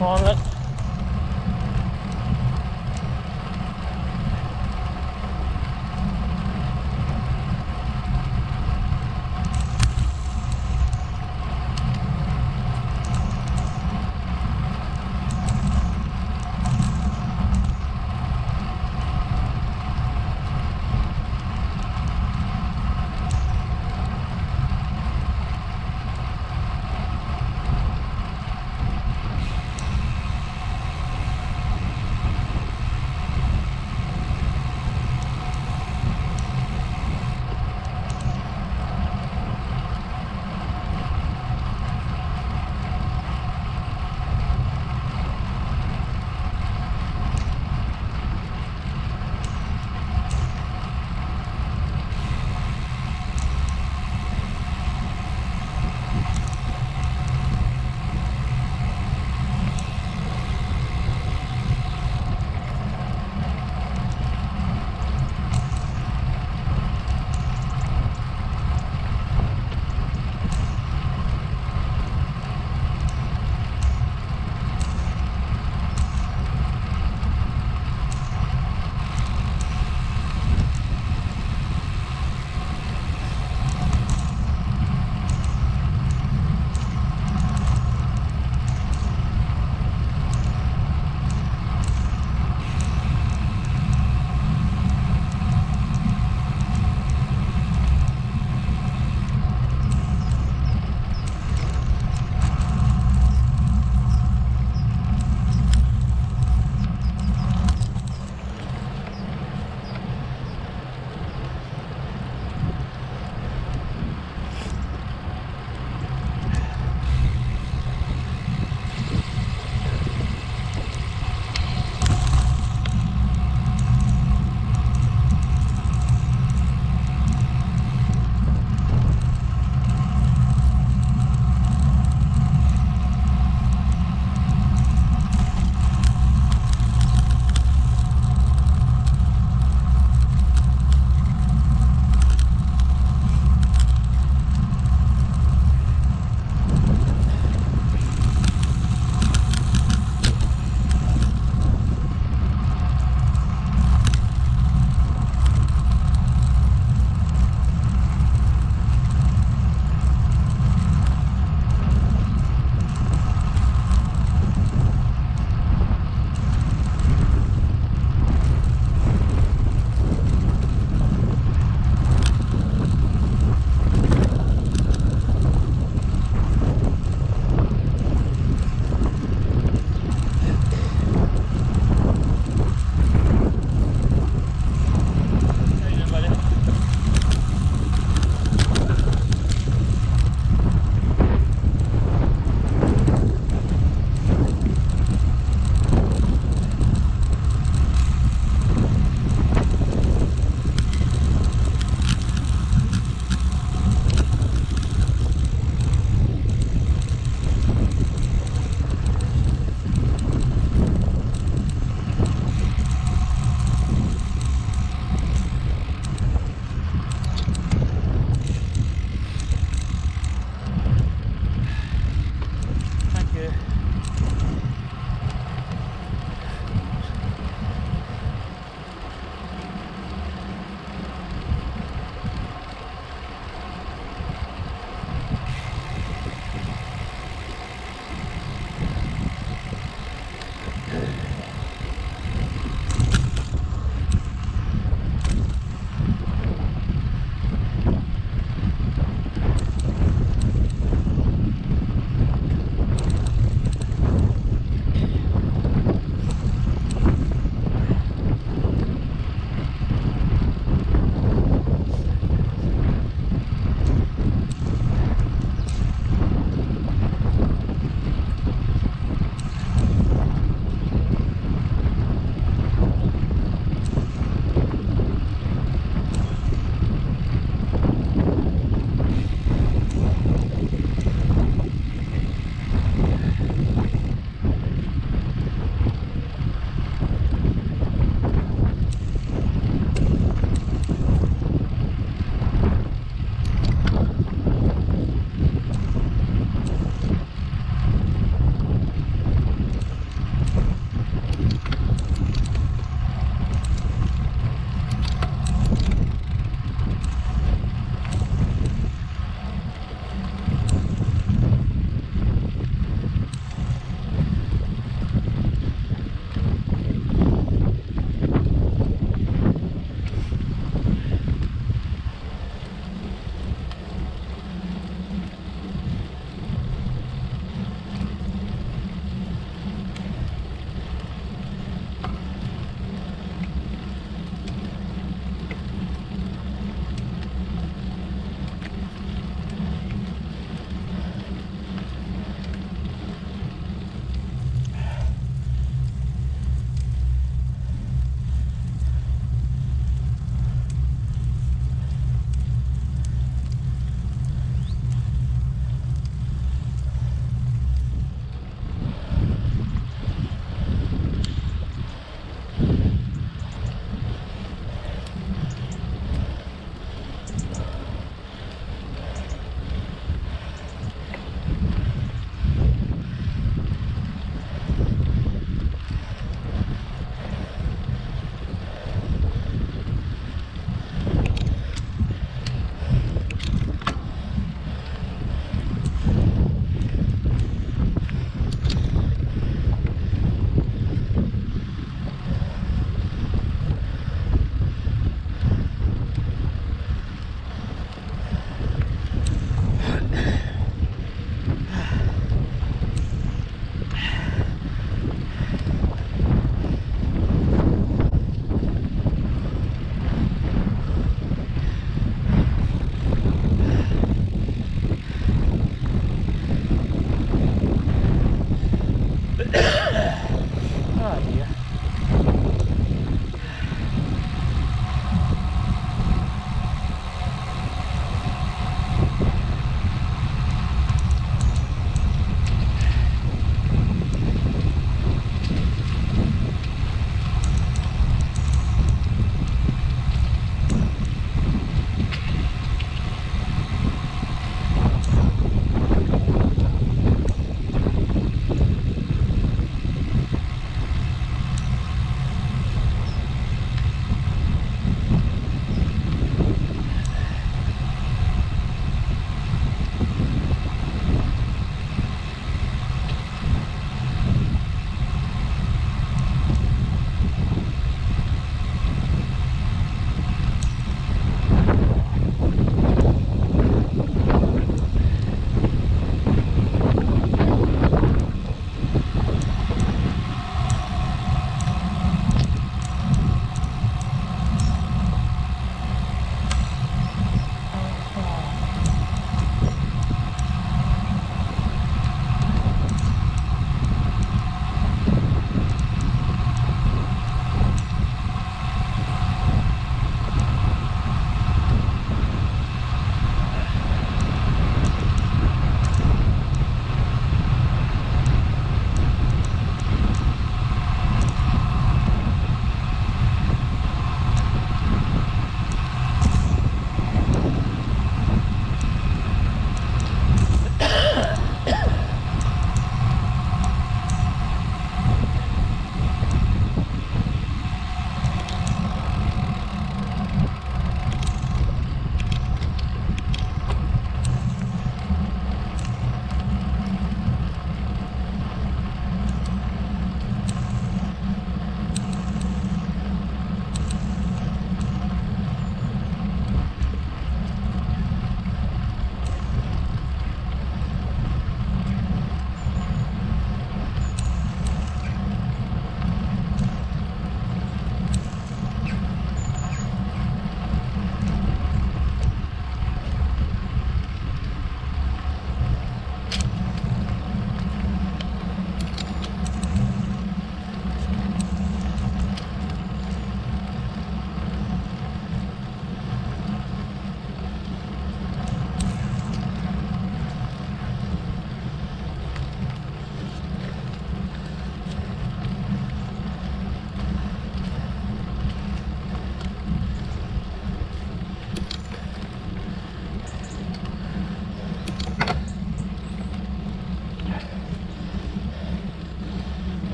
พอแล้ว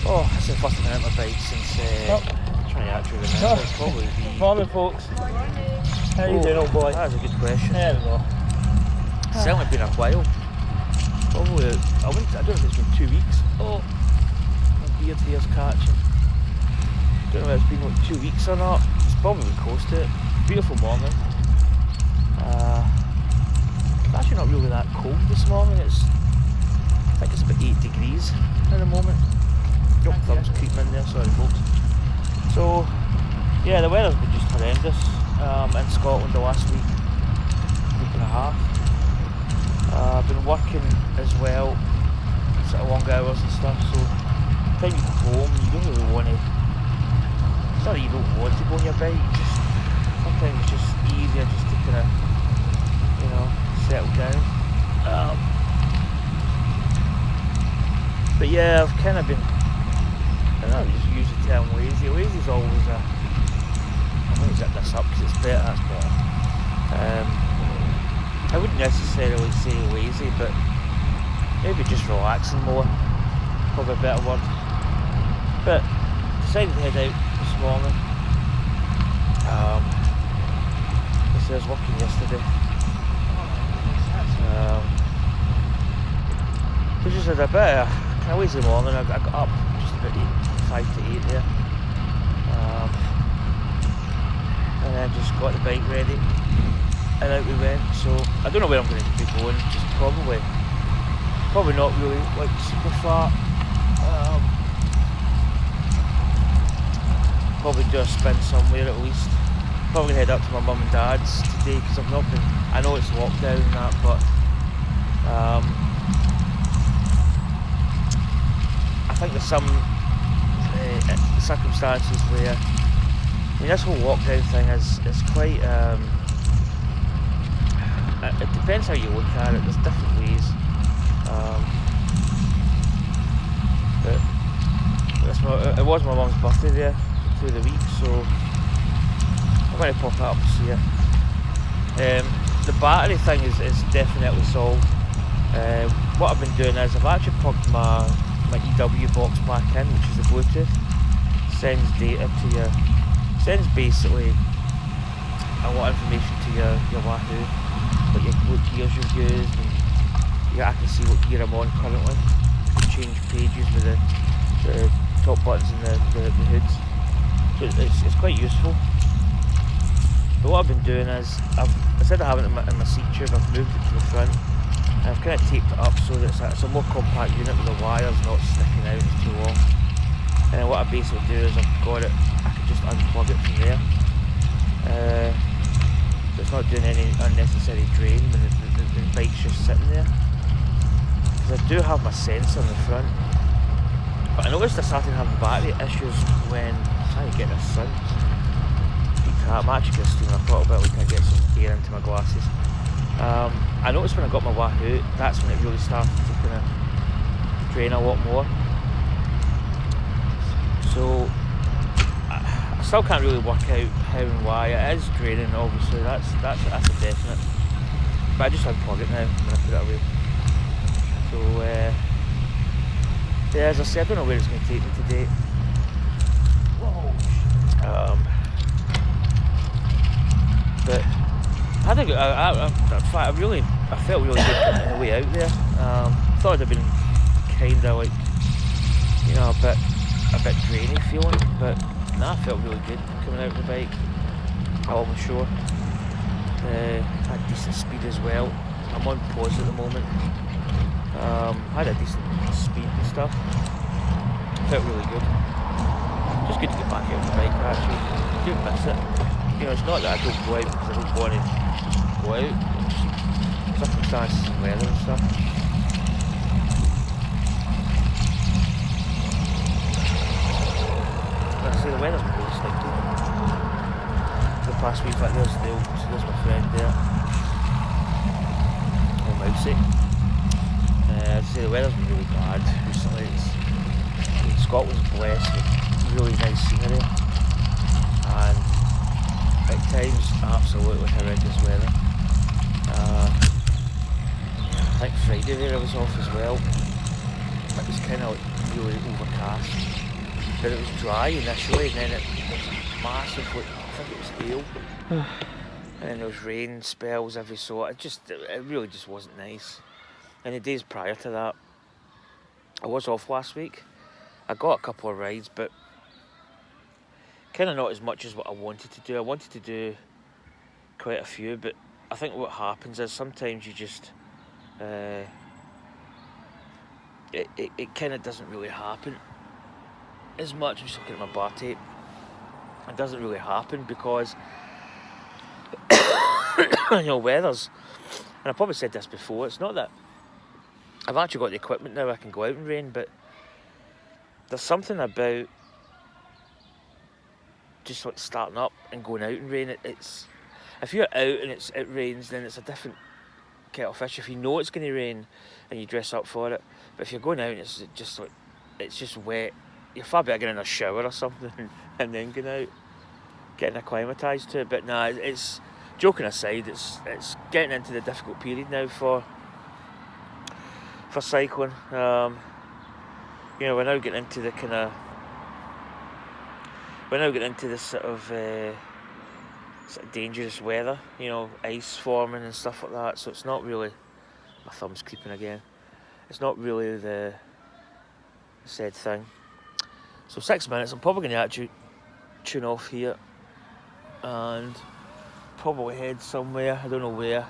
Oh, this is the first time I've been out my bike since, I'm trying to actually remember, probably the... Morning, folks. How you doing, old boy? That's a good question. There we go. It's certainly been a while. Probably, I don't know if it's been 2 weeks. Oh, my beard here's catching. Don't know if it's been like 2 weeks or not. It's probably been close to it. Beautiful morning. It's actually not really that cold this morning. I think it's about 8 degrees at the moment. Your thumb's creeping in there, sorry folks. So, yeah, the weather's been just horrendous in Scotland the last week and a half. I've been working as well, sort of long hours and stuff, so by the time you come home, you don't really want to, it's not that you don't want to go on your bike, sometimes it's just easier just to kind of, settle down. But yeah, I've kind of been, I don't know, just use the term lazy. Lazy's always I'm going to zip this up because it's better, that's better. I wouldn't necessarily say lazy, but maybe just relaxing more, probably a better word. But decided to head out this morning. I was working yesterday. So just had a bit of kind of lazy morning. I got up just about 5 to 8 there. And then just got the bike ready. And out we went, so I don't know where I'm going to be going, just probably not really like super far. Probably do a spin somewhere at least. Probably head up to my mum and dad's today because I've not been, I know it's lockdown and that, but I think there's some circumstances where, this whole lockdown thing is quite, it depends how you look at it, there's different ways. But it was my mum's birthday there through the week, so I'm going to pop up and see her. The battery thing is definitely solved. What I've been doing is I've actually plugged my EW box back in, which is the Bluetooth. Sends data to your, sends basically a lot of information to your Wahoo, like what gears you've used, and I can see what gear I'm on currently. You can change pages with the top buttons and the hoods. So it's quite useful. But what I've been doing is, instead of having it in my seat tube, I've moved it to the front. And I've kind of taped it up so that it's a more compact unit with the wires not sticking out too long. And then what I basically do is I've got it, I can just unplug it from there. So it's not doing any unnecessary drain when the bike's just sitting there. Because I do have my sensor in the front. But I noticed I started having battery issues when trying to get this sun. I'm actually going to steam. I thought about it, I get some air into my glasses. I noticed when I got my Wahoo, that's when it really started to kind of drain a lot more. So I still can't really work out how and why. It is draining, obviously. That's a definite. But I just unplug it now when I put it away. So yeah, as I said, I don't know where it's going to take me today. But I think I felt really good on the way out there. Thought it'd have been kind of like, a bit drainy feeling, but I felt really good coming out on the bike along the shore. Had decent speed as well. I'm on pause at the moment. Had a decent speed and stuff. Felt really good. Just good to get back out on the bike actually. Do miss it. It's not that I don't go out because I don't want to go out, it's just circumstances and weather and stuff. Like I say, the weather's been really sticky. The past week, like there's my friend there, or Mousy. I'd say the weather's been really bad recently. Scotland's blessed with really nice scenery, and at times absolutely horrendous weather. I think Friday there I was off as well. it was kind of like really overcast, but it was dry initially, and then it was massive, like, I think it was hail, and then there was rain spells every sort. It really just wasn't nice. And the days prior to that, I was off last week. I got a couple of rides, but kind of not as much as what I wanted to do. I wanted to do quite a few, but I think what happens is sometimes you just it kind of doesn't really happen as much. I'm just looking at my bar tape. It doesn't really happen because weather's, and I probably said this before, it's not that I've actually got the equipment now I can go out in rain, but there's something about just like starting up and going out in rain. It's if you're out and it rains, then it's a different kettle of fish. If you know it's going to rain and you dress up for it, but if you're going out and it's just wet, you're far better getting in a shower or something and then going out, getting acclimatised to it. But nah, it's joking aside, it's getting into the difficult period now for cycling. We're now getting into the this sort of dangerous weather, ice forming and stuff like that. So it's not really, my thumb's creeping again. It's not really the said thing. So 6 minutes, I'm probably going to actually tune off here and probably head somewhere, I don't know where.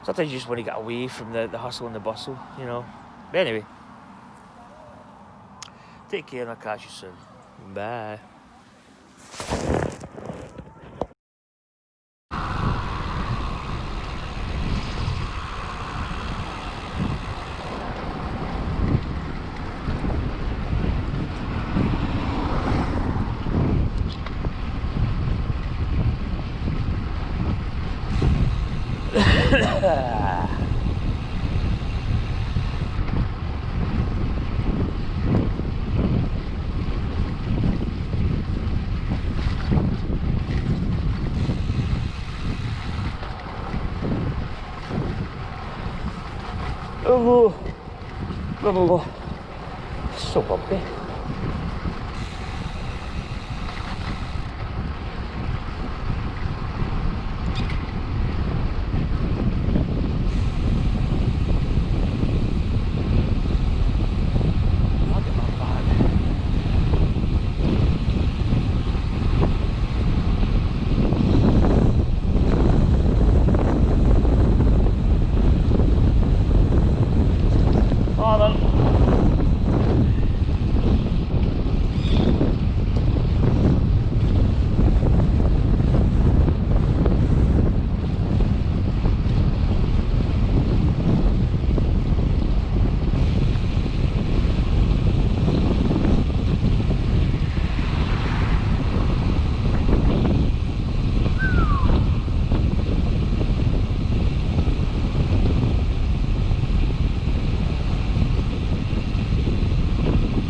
Sometimes you just want to get away from the hustle and the bustle, But anyway, take care and I'll catch you soon. Bye. Oh, so bumpy.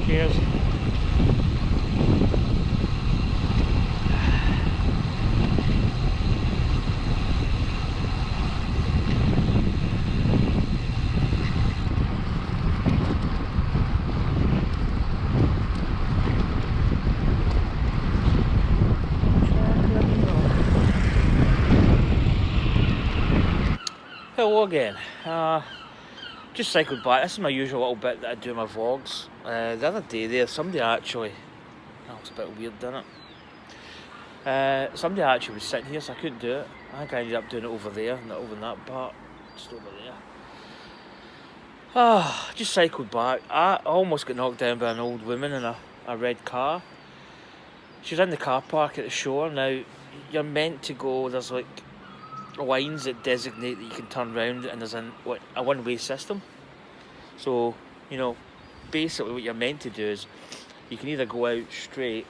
Cheers. Hello again. Just cycled back. This is my usual little bit that I do in my vlogs. The other day there, somebody actually... That looks a bit weird, doesn't it? Somebody actually was sitting here, so I couldn't do it. I think I ended up doing it over there, not over in that part. Just over there. Just cycled back. I almost got knocked down by an old woman in a red car. She was in the car park at the shore. Now, you're meant to go, there's like lines that designate that you can turn round, and there's a one-way system. So, basically what you're meant to do is you can either go out straight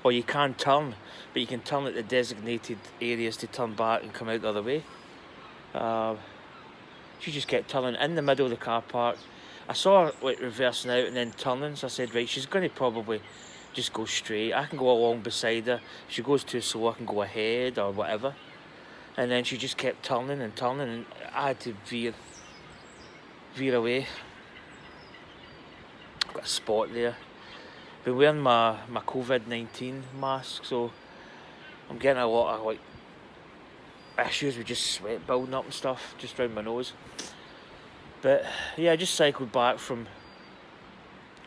or you can turn, but you can turn at the designated areas to turn back and come out the other way. She just kept turning in the middle of the car park. I saw her reversing out and then turning, so I said, right, she's going to probably just go straight. I can go along beside her. If she goes too slow, I can go ahead or whatever. And then she just kept turning and turning, and I had to veer away. got a spot there. Been wearing my COVID-19 mask, so I'm getting a lot of like issues with just sweat building up and stuff just around my nose. But yeah, I just cycled back from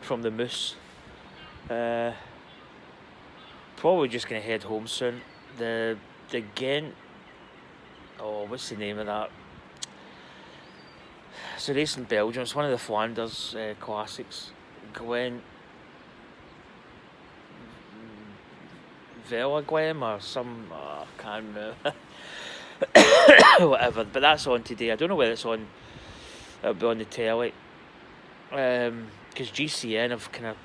the Moose. Probably just gonna head home soon. The Ghent. Oh, what's the name of that? It's a race in Belgium. It's one of the Flanders classics. Ghent. Velagem or some. I can't remember. Whatever. But that's on today. I don't know whether it's on. It'll be on the telly. Because GCN have kind of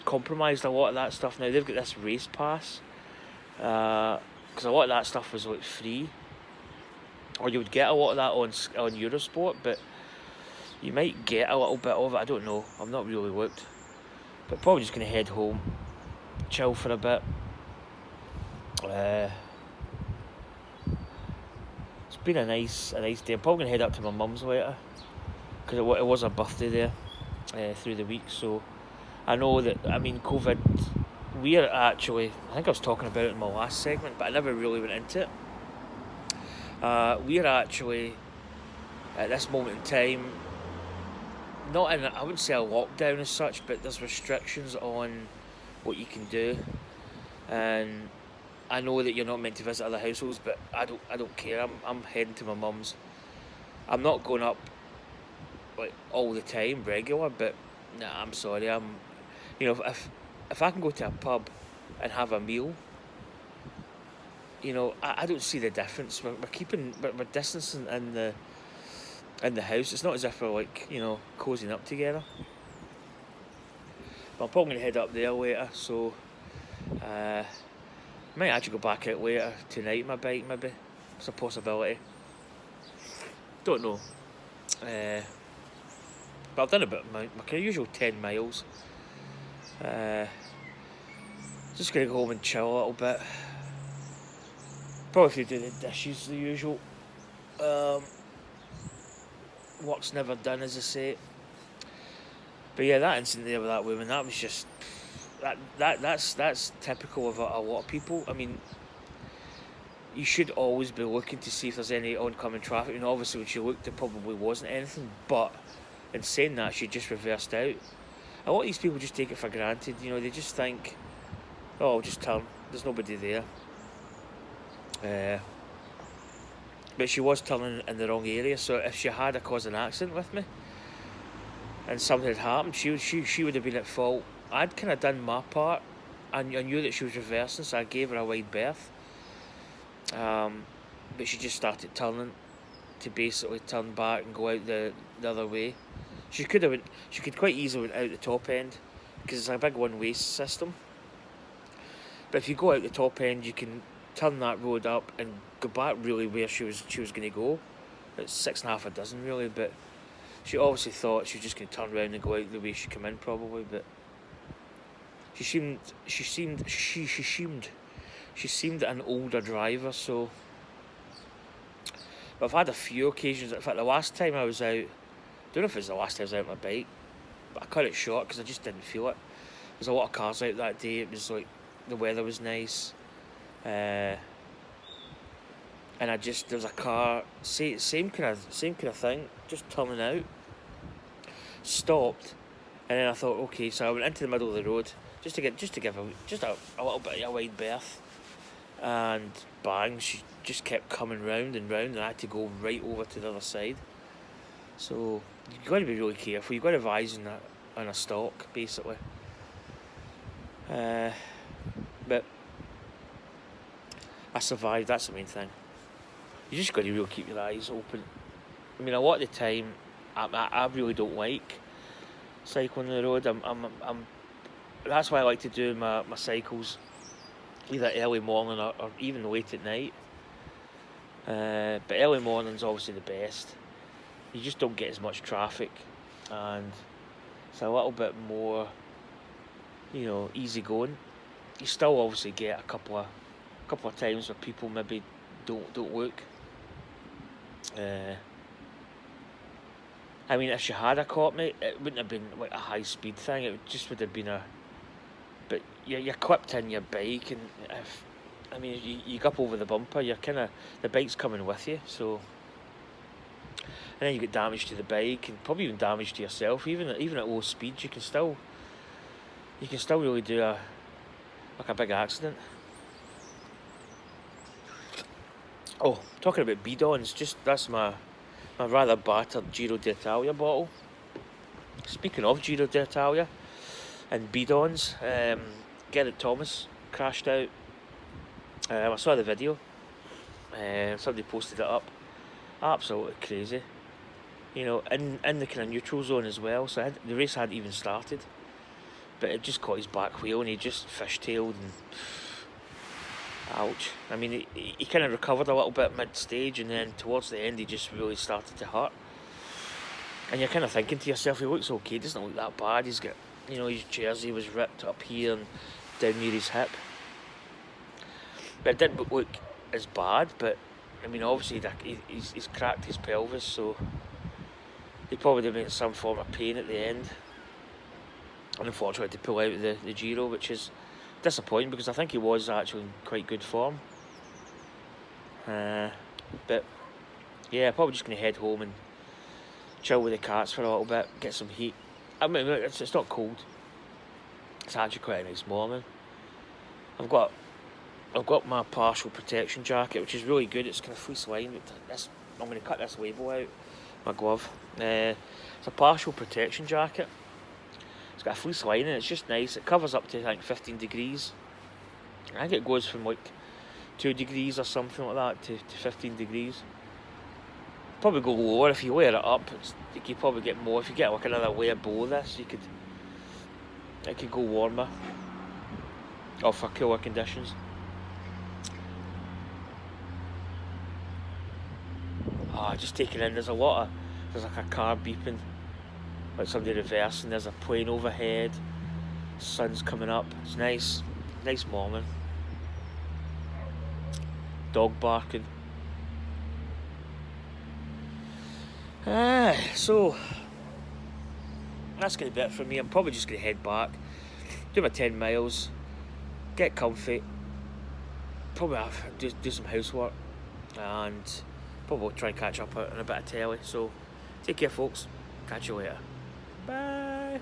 compromised a lot of that stuff now. They've got this race pass. Because a lot of that stuff was like free. Or you would get a lot of that on Eurosport, but you might get a little bit of it. I don't know. I've not really looked. But probably just going to head home, chill for a bit. It's been a nice day. I'm probably going to head up to my mum's later, because it was her birthday there through the week. So I know that, I mean, COVID, we're actually, I think I was talking about it in my last segment, but I never really went into it. We're actually, at this moment in time, not in, I wouldn't say a lockdown as such, but there's restrictions on what you can do. And I know that you're not meant to visit other households, but I don't care. I'm heading to my mum's. I'm not going up like all the time, regular, but nah, I'm sorry. If I can go to a pub and have a meal, I don't see the difference. We're distancing in the house. It's not as if we're like, cozying up together. But I'm probably going to head up there later, so might actually go back out later tonight, my bike maybe. It's a possibility. Don't know. But I've done about my kind of usual 10 miles. Just going to go home and chill a little bit. Probably do the dishes, the usual. Work's never done, as I say. But yeah, that incident there with that woman, that was just that's typical of a lot of people. I mean, you should always be looking to see if there's any oncoming traffic. And obviously, when she looked, there probably wasn't anything. But in saying that, she just reversed out. A lot of these people just take it for granted. They just think, oh, I'll just turn. There's nobody there. But she was turning in the wrong area, so if she had caused an accident with me and something had happened, she would have been at fault. I'd kind of done my part. I knew that she was reversing, so I gave her a wide berth. But she just started turning to basically turn back and go out the other way. She could quite easily went out the top end, because it's a big one-way system. But if you go out the top end, you can turn that road up and go back really where she was going to go. It's 6.5 a dozen really, but she obviously thought she was just going to turn around and go out the way she came in probably. But she seemed an older driver. So, but I've had a few occasions. In fact, the last time I was out, I don't know if it was the last time I was out on my bike, but I cut it short because I just didn't feel it. There's a lot of cars out that day. It was like the weather was nice. And there was a car, same kind of thing, just turning out, stopped, and then I thought, okay, so I went into the middle of the road just to give a little bit of a wide berth, and bang, she just kept coming round and round, and I had to go right over to the other side. So you've got to be really careful. You've got to advise on a stalk, basically. But I survived. That's the main thing. You just got to really keep your eyes open. I mean, a lot of the time, I really don't like cycling on the road. That's why I like to do my cycles either early morning or even late at night. But early morning's obviously the best. You just don't get as much traffic, and it's a little bit more, easy going. You still obviously get a couple of times where people maybe don't look. I mean, if she had a caught me, it wouldn't have been like a high speed thing. It just would have been a. But you're clipped in your bike, and if I mean you go up over the bumper, you're kind of the bike's coming with you, so. And then you get damage to the bike, and probably even damage to yourself. Even at low speeds, you can still really do a big accident. Oh, talking about bidons, that's my rather battered Giro d'Italia bottle. Speaking of Giro d'Italia and bidons, Gerrit Thomas crashed out. I saw the video. Somebody posted it up. Absolutely crazy. You know, in the kind of neutral zone as well. So the race hadn't even started, but it just caught his back wheel and he just fishtailed and. Ouch. I mean, he kind of recovered a little bit mid-stage, and then towards the end he just really started to hurt. And you're kind of thinking to yourself, he looks okay, he doesn't look that bad. He's got, you know, his jersey was ripped up here and down near his hip. But it didn't look as bad, but, I mean, obviously he's cracked his pelvis, so he probably would have been in some form of pain at the end. And unfortunately to pull out of the Giro, which is disappointing because I think he was actually in quite good form. But yeah, probably just going to head home and chill with the cats for a little bit, get some heat. I mean, it's not cold. It's actually quite a nice morning. I've got my partial protection jacket, which is really good. It's kind of fleece lined. I'm going to cut this label out, my glove. It's a partial protection jacket. It's got a fleece lining, it's just nice. It covers up to, I think, 15 degrees. I think it goes from like 2 degrees or something like that to 15 degrees. Probably go lower if you layer it up. You could probably get more. If you get like another layer below this, it could go warmer. Or for cooler conditions. Just taking in, there's like a car beeping. Like somebody reversing, there's a plane overhead, sun's coming up, it's nice morning. Dog barking. So that's going to be it for me. I'm probably just going to head back, do my 10 miles, get comfy, probably do some housework, and probably try and catch up on a bit of telly. So take care, folks, catch you later. Bye.